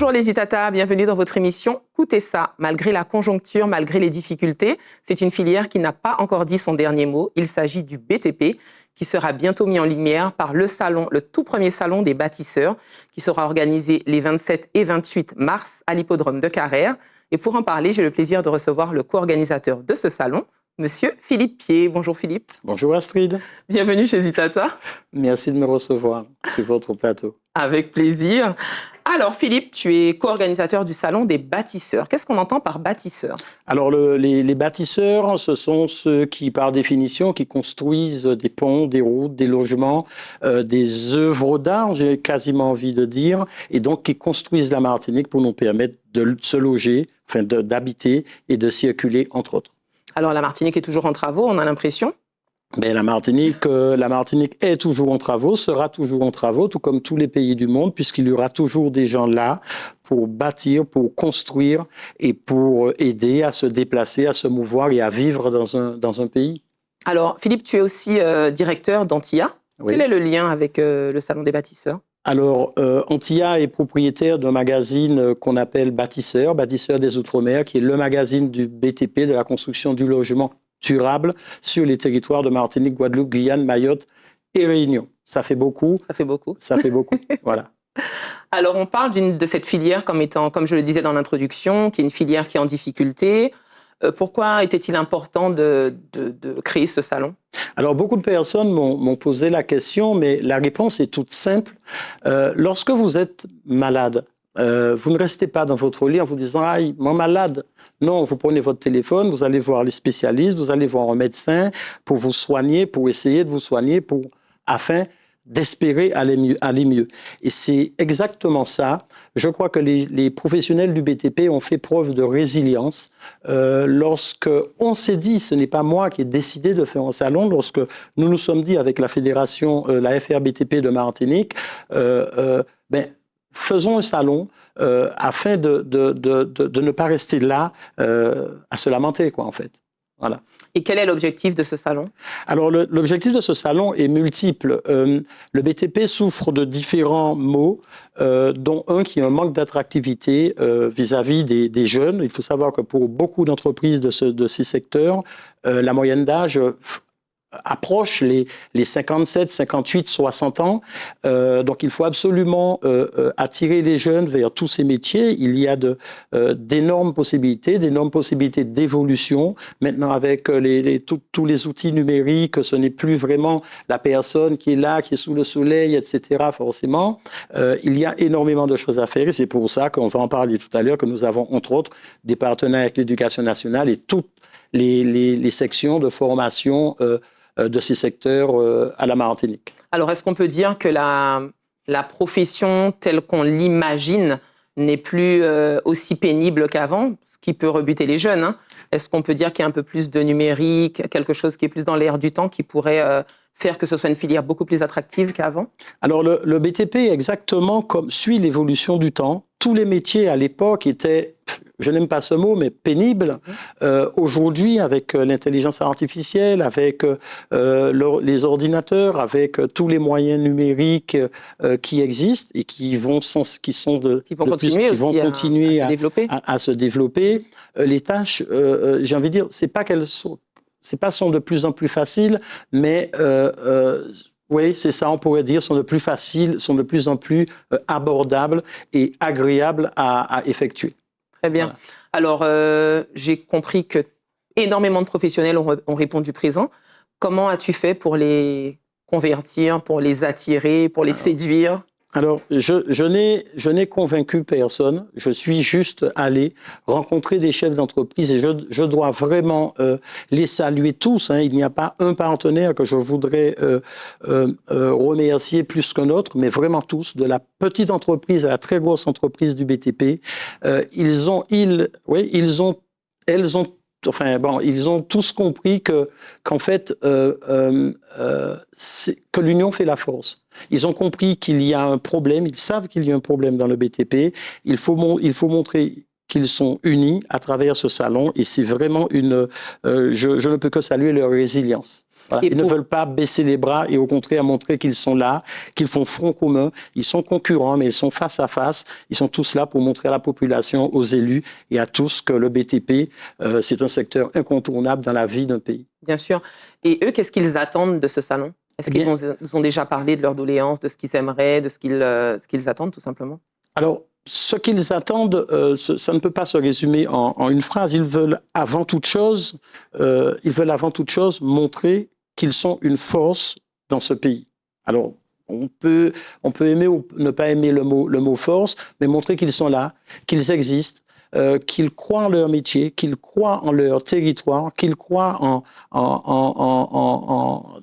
Bonjour les Itata, bienvenue dans votre émission Coûtez ça. Malgré la conjoncture, malgré les difficultés, c'est une filière qui n'a pas encore dit son dernier mot. Il s'agit du BTP qui sera bientôt mis en lumière par le tout premier salon des bâtisseurs qui sera organisé les 27 et 28 mars à l'hippodrome de Carrère. Et pour en parler, j'ai le plaisir de recevoir le co-organisateur de ce salon, Monsieur Philippe Pied. Bonjour Philippe. Bonjour Astrid. Bienvenue chez Itata. Merci de me recevoir sur votre plateau. Avec plaisir. Alors Philippe, tu es co-organisateur du salon des bâtisseurs. Qu'est-ce qu'on entend par bâtisseurs? Alors les bâtisseurs, ce sont ceux qui, par définition, qui construisent des ponts, des routes, des logements, des œuvres d'art, j'ai quasiment envie de dire, et donc qui construisent la Martinique pour nous permettre de se loger, enfin d'habiter et de circuler, entre autres. Alors la Martinique est toujours en travaux, on a l'impression. Ben, la Martinique est toujours en travaux, sera toujours en travaux, tout comme tous les pays du monde, puisqu'il y aura toujours des gens là pour bâtir, pour construire et pour aider à se déplacer, à se mouvoir et à vivre dans un pays. Alors Philippe, tu es aussi directeur d'Antilla. Oui. Quel est le lien avec le salon des bâtisseurs? Alors, Antilla est propriétaire d'un magazine qu'on appelle Bâtisseurs des Outre-mer, qui est le magazine du BTP, de la construction du logement durable sur les territoires de Martinique, Guadeloupe, Guyane, Mayotte et Réunion. Ça fait beaucoup. Ça fait beaucoup. Ça fait beaucoup, voilà. Alors, on parle de cette filière comme étant, comme je le disais dans l'introduction, qui est une filière qui est en difficulté. Pourquoi était-il important de créer ce salon? Alors, beaucoup de personnes m'ont posé la question, mais la réponse est toute simple. Lorsque vous êtes malade, vous ne restez pas dans votre lit en vous disant « Ah, mon malade ». Non, vous prenez votre téléphone, vous allez voir les spécialistes, vous allez voir un médecin pour vous soigner, pour essayer de vous soigner, afin d'espérer aller mieux. Et c'est exactement ça. Je crois que les professionnels du BTP ont fait preuve de résilience. Lorsqu'on s'est dit, ce n'est pas moi qui ai décidé de faire un salon, lorsque nous nous sommes dit avec la fédération, la FRBTP de Martinique, faisons un salon afin de ne pas rester là à se lamenter, quoi, en fait. Voilà. Et quel est l'objectif de ce salon? Alors, l'objectif de ce salon est multiple. Le BTP souffre de différents maux, dont un qui est un manque d'attractivité vis-à-vis des jeunes. Il faut savoir que pour beaucoup d'entreprises de ces secteurs, la moyenne d'âge approche les 57, 58, 60 ans. Donc, il faut absolument attirer les jeunes vers tous ces métiers. Il y a d'énormes possibilités d'évolution. Maintenant, avec tous les outils numériques, ce n'est plus vraiment la personne qui est là, qui est sous le soleil, etc. Forcément, il y a énormément de choses à faire. Et c'est pour ça qu'on va en parler tout à l'heure, que nous avons, entre autres, des partenaires avec l'Éducation nationale et toutes les sections de formation de ces secteurs à la Martinique. Alors, est-ce qu'on peut dire que la profession telle qu'on l'imagine n'est plus aussi pénible qu'avant, ce qui peut rebuter les jeunes, hein? Est-ce qu'on peut dire qu'il y a un peu plus de numérique, quelque chose qui est plus dans l'air du temps, qui pourrait faire que ce soit une filière beaucoup plus attractive qu'avant? Alors, le BTP, exactement comme suit l'évolution du temps. Tous les métiers à l'époque étaient, je n'aime pas ce mot, mais pénibles. Aujourd'hui, avec l'intelligence artificielle, avec les ordinateurs, avec tous les moyens numériques qui existent et qui vont continuer à se développer, les tâches, j'ai envie de dire, c'est pas sont de plus en plus faciles, mais oui, c'est ça, on pourrait dire, sont de plus en plus abordables et agréables à effectuer. Très bien. Voilà. Alors, j'ai compris que énormément de professionnels ont répondu présent. Comment as-tu fait pour les convertir, pour les attirer, pour les séduire? Alors, je n'ai convaincu personne. Je suis juste allé rencontrer des chefs d'entreprise et je dois vraiment les saluer tous, hein. Il n'y a pas un partenaire que je voudrais remercier plus qu'un autre, mais vraiment tous, de la petite entreprise à la très grosse entreprise du BTP. Ils ont tous compris qu'en fait, que l'union fait la force. Ils ont compris qu'il y a un problème, ils savent qu'il y a un problème dans le BTP. Il faut montrer qu'ils sont unis à travers ce salon et c'est vraiment je ne peux que saluer leur résilience. Voilà. Ils ne veulent pas baisser les bras et au contraire montrer qu'ils sont là, qu'ils font front commun. Ils sont concurrents, mais ils sont face à face. Ils sont tous là pour montrer à la population, aux élus et à tous que le BTP, c'est un secteur incontournable dans la vie d'un pays. Bien sûr. Et eux, qu'est-ce qu'ils attendent de ce salon? Est-ce qu'ils ont déjà parlé de leurs doléances, de ce qu'ils aimeraient, de ce qu'ils attendent, tout simplement? Alors, ce qu'ils attendent, ça ne peut pas se résumer en une phrase. Ils veulent avant toute chose montrer qu'ils sont une force dans ce pays. Alors, on peut aimer ou ne pas aimer le mot force, mais montrer qu'ils sont là, qu'ils existent, qu'ils croient en leur métier, qu'ils croient en leur territoire, qu'ils croient dans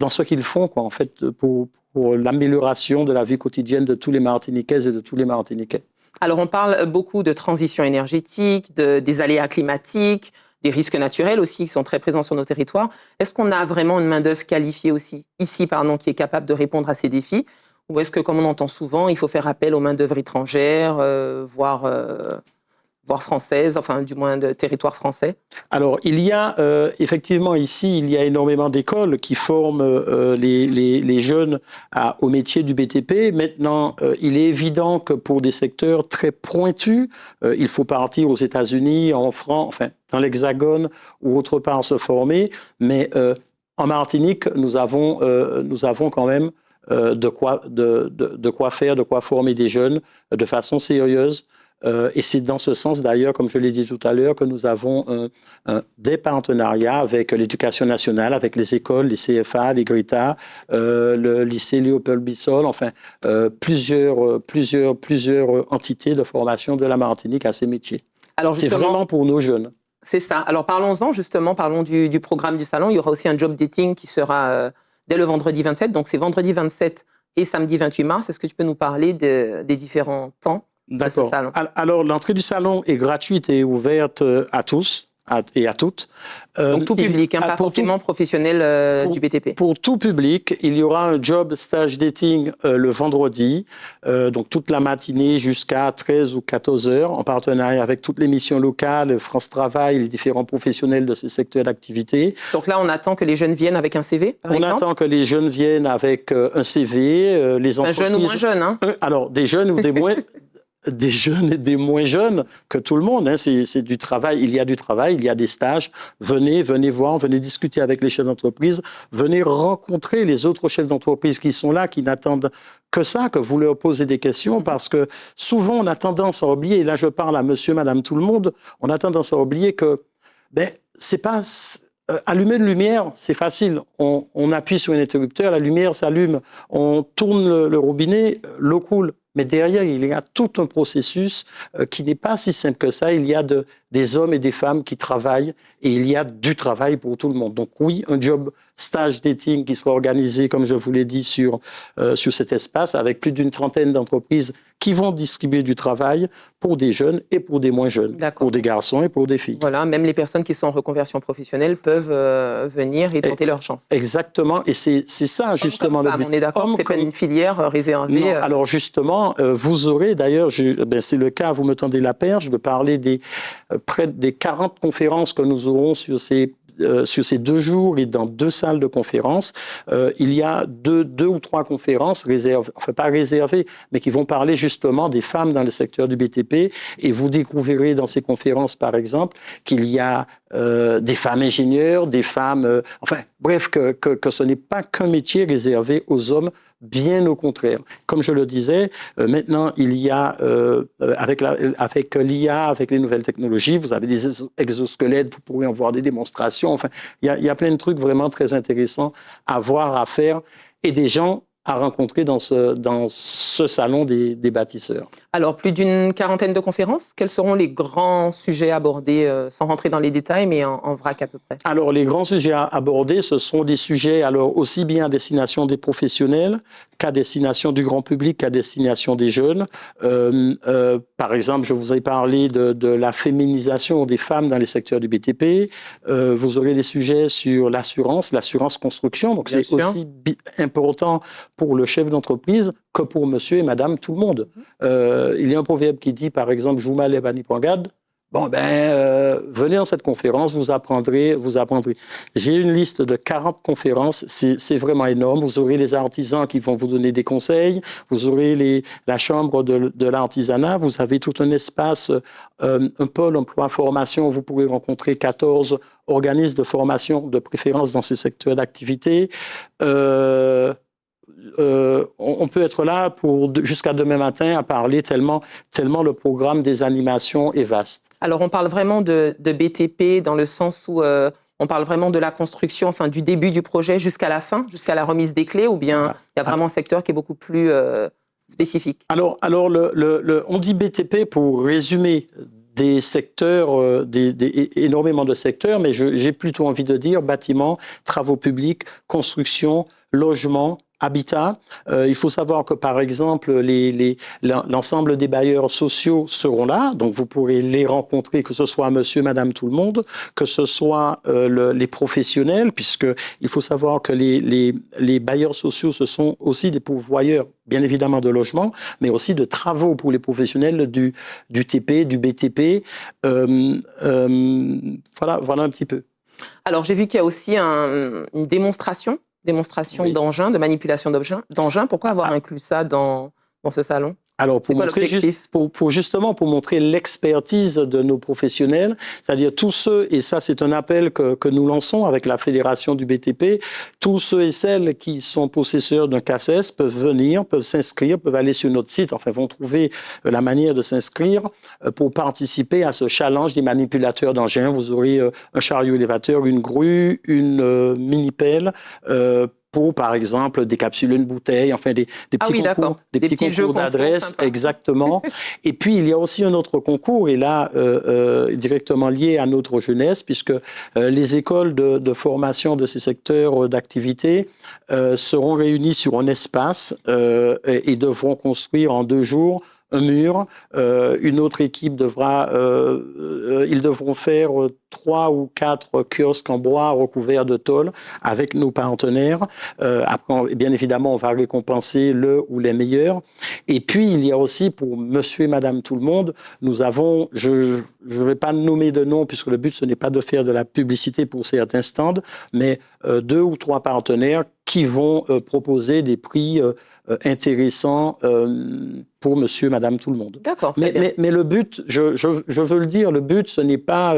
ce qu'ils font, quoi, en fait, pour l'amélioration de la vie quotidienne de tous les Martiniquaises et de tous les Martiniquais. Alors, on parle beaucoup de transition énergétique, des aléas climatiques, des risques naturels aussi qui sont très présents sur nos territoires. Est-ce qu'on a vraiment une main-d'œuvre qualifiée aussi, ici, qui est capable de répondre à ces défis? Ou est-ce que, comme on entend souvent, il faut faire appel aux main-d'œuvre étrangères, voire françaises, enfin du moins de territoire français? Alors, il y a effectivement ici, il y a énormément d'écoles qui forment les jeunes au métier du BTP. Maintenant, il est évident que pour des secteurs très pointus, il faut partir aux États-Unis, en France, enfin dans l'Hexagone ou autre part se former. Mais en Martinique, nous avons quand même de quoi faire, de quoi former des jeunes de façon sérieuse. Et c'est dans ce sens d'ailleurs, comme je l'ai dit tout à l'heure, que nous avons des partenariats avec l'Éducation nationale, avec les écoles, les CFA, les GRITA, le lycée Léopold Bissol, enfin plusieurs entités de formation de la Martinique à ces métiers. C'est vraiment pour nos jeunes. C'est ça. Alors parlons-en justement, parlons du programme du salon. Il y aura aussi un job dating qui sera dès le vendredi 27, donc c'est vendredi 27 et samedi 28 mars. Est-ce que tu peux nous parler des différents temps? D'accord. Alors, l'entrée du salon est gratuite et ouverte à tous et à toutes. Donc, tout public, pas forcément professionnel du BTP. Pour tout public, il y aura un job stage dating le vendredi, donc toute la matinée jusqu'à 13 ou 14 heures, en partenariat avec toutes les missions locales, France Travail, les différents professionnels de ces secteurs d'activité. Donc là, on attend que les jeunes viennent avec un CV, par exemple? On attend que les jeunes viennent avec un CV. Les entreprises... Un jeune ou moins jeune, hein? Alors, des jeunes ou des moins... Des jeunes et des moins jeunes que tout le monde. Hein. C'est du travail. Il y a du travail, il y a des stages. Venez voir, venez discuter avec les chefs d'entreprise. Venez rencontrer les autres chefs d'entreprise qui sont là, qui n'attendent que ça, que vous leur posez des questions, parce que souvent on a tendance à oublier, et là je parle à monsieur, madame, tout le monde, on a tendance à oublier que c'est pas... allumer une lumière, c'est facile. On appuie sur un interrupteur, la lumière s'allume. On tourne le robinet, l'eau coule. Mais derrière, il y a tout un processus qui n'est pas si simple que ça. Il y a des hommes et des femmes qui travaillent et il y a du travail pour tout le monde. Donc oui, un job stage dating qui sera organisé, comme je vous l'ai dit, sur cet espace avec plus d'une trentaine d'entreprises qui vont distribuer du travail pour des jeunes et pour des moins jeunes, pour des garçons et pour des filles. Voilà, même les personnes qui sont en reconversion professionnelle peuvent venir et tenter leur chance. Exactement, et c'est ça justement le but. On est d'accord, c'est pas une filière réservée. Non, alors justement, vous aurez d'ailleurs, c'est le cas, vous me tendez la perche, de parler près des 40 conférences que nous aurons sur ces 2 jours et dans 2 salles de conférences. Il y a deux ou trois conférences réservées, enfin pas réservées, mais qui vont parler justement des femmes dans le secteur du BTP. Et vous découvrirez dans ces conférences, par exemple, qu'il y a des femmes ingénieurs, des femmes... enfin, bref, que ce n'est pas qu'un métier réservé aux hommes, bien au contraire. Comme je le disais, maintenant, il y a, avec l'IA, avec les nouvelles technologies, vous avez des exosquelettes, vous pourrez en voir des démonstrations. Enfin, il y a plein de trucs vraiment très intéressants à voir, à faire, et des gens à rencontrer dans ce salon des bâtisseurs. Alors, plus d'une quarantaine de conférences. Quels seront les grands sujets abordés, sans rentrer dans les détails, mais en vrac à peu près? Alors, les grands sujets abordés, ce sont des sujets aussi bien à destination des professionnels qu'à destination du grand public, qu'à destination des jeunes. Par exemple, je vous ai parlé de la féminisation des femmes dans les secteurs du BTP. Vous aurez des sujets sur l'assurance construction. Donc, c'est aussi important pour le chef d'entreprise que pour monsieur et madame tout le monde. Il y a un proverbe qui dit, par exemple, « Jouma levani pangad », Bon, venez dans cette conférence, vous apprendrez. J'ai une liste de 40 conférences, c'est vraiment énorme. Vous aurez les artisans qui vont vous donner des conseils, vous aurez la chambre de l'artisanat, vous avez tout un espace, un pôle emploi-formation où vous pourrez rencontrer 14 organismes de formation de préférence dans ces secteurs d'activité. On peut être là jusqu'à demain matin à parler tellement le programme des animations est vaste. Alors, on parle vraiment de BTP dans le sens où on parle vraiment de la construction, enfin du début du projet jusqu'à la fin, jusqu'à la remise des clés, ou bien il y a vraiment un secteur qui est beaucoup plus spécifique? Alors on dit BTP pour résumer des secteurs, énormément de secteurs, mais j'ai plutôt envie de dire bâtiments, travaux publics, construction, logement, habitat. Il faut savoir que, par exemple, l'ensemble des bailleurs sociaux seront là, donc vous pourrez les rencontrer, que ce soit monsieur, madame, tout le monde, que ce soit les professionnels, puisqu'il faut savoir que les bailleurs sociaux, ce sont aussi des pourvoyeurs, bien évidemment, de logements, mais aussi de travaux pour les professionnels du TP, du BTP. Voilà un petit peu. Alors, j'ai vu qu'il y a aussi une démonstration oui. d'engins, de manipulation d'engins. Pourquoi avoir inclus ça dans ce salon? Alors, pour montrer l'expertise de nos professionnels, c'est-à-dire tous ceux, et ça c'est un appel que nous lançons avec la Fédération du BTP, tous ceux et celles qui sont possesseurs d'un CACES peuvent venir, peuvent s'inscrire, peuvent aller sur notre site, enfin vont trouver la manière de s'inscrire pour participer à ce challenge des manipulateurs d'engins. Vous aurez un chariot élévateur, une grue, une mini-pelle, pour, par exemple, décapsuler une bouteille, enfin des petits concours, des petits concours d'adresse, exactement. Et puis, il y a aussi un autre concours, et là, directement lié à notre jeunesse, puisque les écoles de formation de ces secteurs d'activité seront réunies sur un espace et devront construire en 2 jours un mur. Une autre équipe ils devront faire 3 ou 4 kiosques en bois recouverts de tôle avec nos partenaires. Après, bien évidemment, on va récompenser le ou les meilleurs. Et puis, il y a aussi pour monsieur et madame tout le monde, nous avons, je ne vais pas nommer de nom puisque le but, ce n'est pas de faire de la publicité pour certains stands, mais 2 ou 3 partenaires qui vont proposer des prix intéressants pour monsieur, madame, tout le monde. D'accord. Mais le but, je veux le dire, le but, ce n'est pas,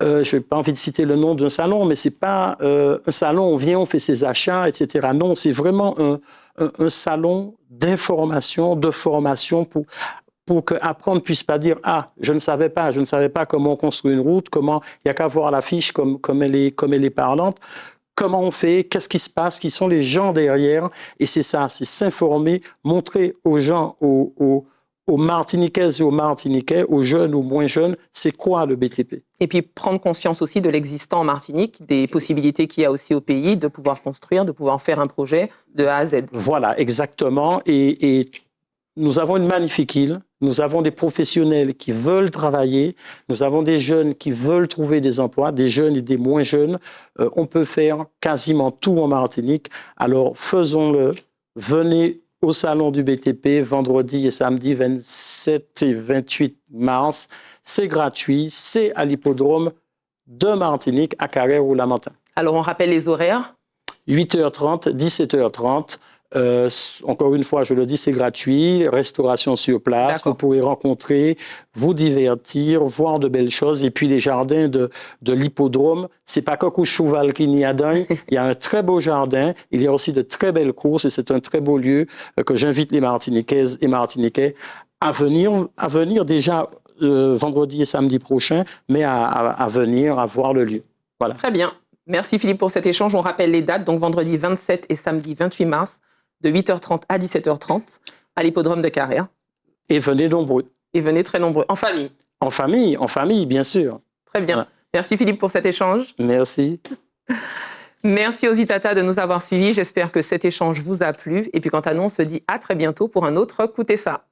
je n'ai pas envie de citer le nom d'un salon, mais c'est pas un salon, on vient, on fait ses achats, etc. Non, c'est vraiment un salon d'information, de formation pour qu'après on ne puisse pas dire « Ah, je ne savais pas comment on construit une route, il n'y a qu'à voir la fiche comme elle est parlante ». Comment on fait, qu'est-ce qui se passe, qui sont les gens derrière. Et c'est ça, c'est s'informer, montrer aux gens, aux Martiniquaises et aux Martiniquais, aux jeunes ou moins jeunes, c'est quoi le BTP. Et puis prendre conscience aussi de l'existant en Martinique, des possibilités qu'il y a aussi au pays, de pouvoir construire, de pouvoir faire un projet de A à Z. Voilà, exactement. Et nous avons une magnifique île. Nous avons des professionnels qui veulent travailler. Nous avons des jeunes qui veulent trouver des emplois, des jeunes et des moins jeunes. On peut faire quasiment tout en Martinique. Alors, faisons-le. Venez au salon du BTP vendredi et samedi 27 et 28 mars. C'est gratuit. C'est à l'hippodrome de Martinique, à Carrère-ou-Lamentin. Alors, on rappelle les horaires? 8h30, 17h30. Encore une fois, je le dis, c'est gratuit, restauration sur place, vous pourrez rencontrer, vous divertir, voir de belles choses. Et puis les jardins de l'hippodrome, c'est pas qu'au Chouval qu'il n'y a d'un, il y a un très beau jardin, il y a aussi de très belles courses et c'est un très beau lieu que j'invite les Martiniquaises et Martiniquais à venir déjà vendredi et samedi prochain, mais à venir, à voir le lieu. Voilà. Très bien. Merci Philippe pour cet échange. On rappelle les dates, donc vendredi 27 et samedi 28 mars, de 8h30 à 17h30, à l'hippodrome de Carrère. Et venez nombreux. Et venez très nombreux. En famille. En famille, bien sûr. Très bien. Voilà. Merci Philippe pour cet échange. Merci. Merci aux Itata de nous avoir suivis. J'espère que cet échange vous a plu. Et puis quant à nous, on se dit à très bientôt pour un autre Écoutez ça.